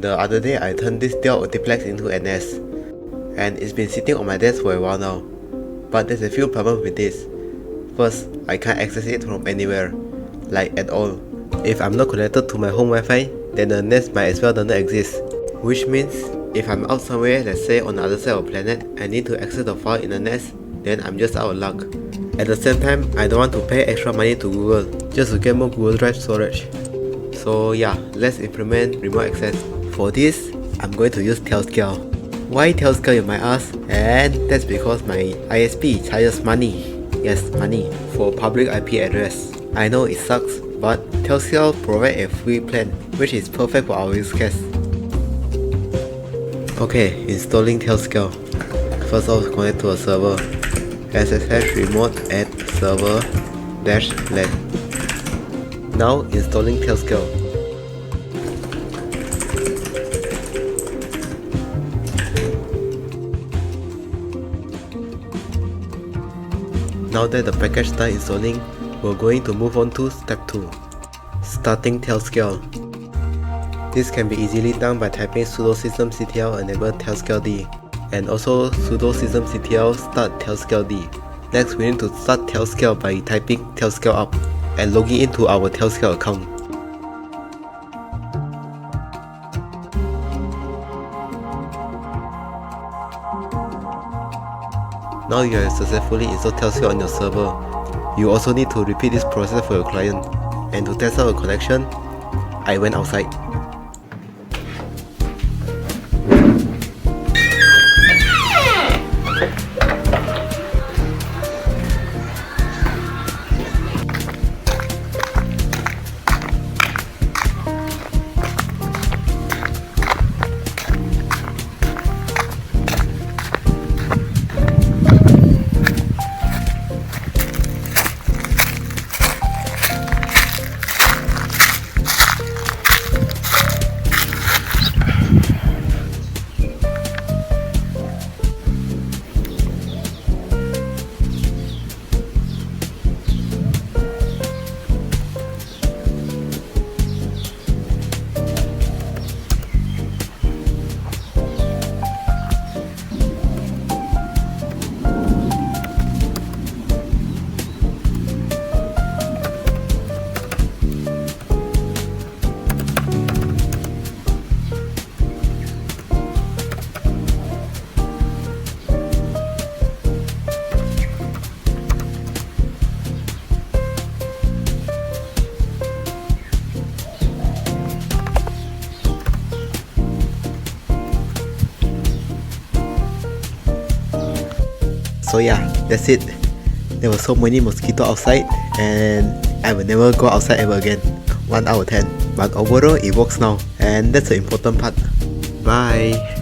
The other day I turned this Dell Multiplex into an nest, and it's been sitting on my desk for a while now. But there's a few problems with this. First, I can't access it from anywhere, like at all. If I'm not connected to my home Wi-Fi, then the nest might as well not exist. Which means, if I'm out somewhere, let's say on the other side of the planet, I need to access the file in the nest, then I'm just out of luck. At the same time, I don't want to pay extra money to Google, just to get more Google Drive storage. So yeah, let's implement remote access. For this, I'm going to use tailscale. Why tailscale you might ask? And that's because my ISP charges money. Yes, money for public IP address. I know it sucks, but tailscale provides a free plan, which is perfect for our use case. Okay, installing tailscale. First off, connect to a server. SSH remote add server -LAN. Now installing tailscale. Now that the package started installing, we're going to move on to step 2. Starting tailscale. This can be easily done by typing sudo systemctl enable tailscale d, and also sudo systemctl start tailscale d. Next, we need to start tailscale by typing tailscale up and logging into our tailscale account. Now you have successfully installed tailscale on your server. You also need to repeat this process for your client. And to test out a connection, I went outside. So yeah, that's it. There were so many mosquitoes outside, and I will never go outside ever again. 1 out of 10. But overall, it works now, and that's the important part. Bye.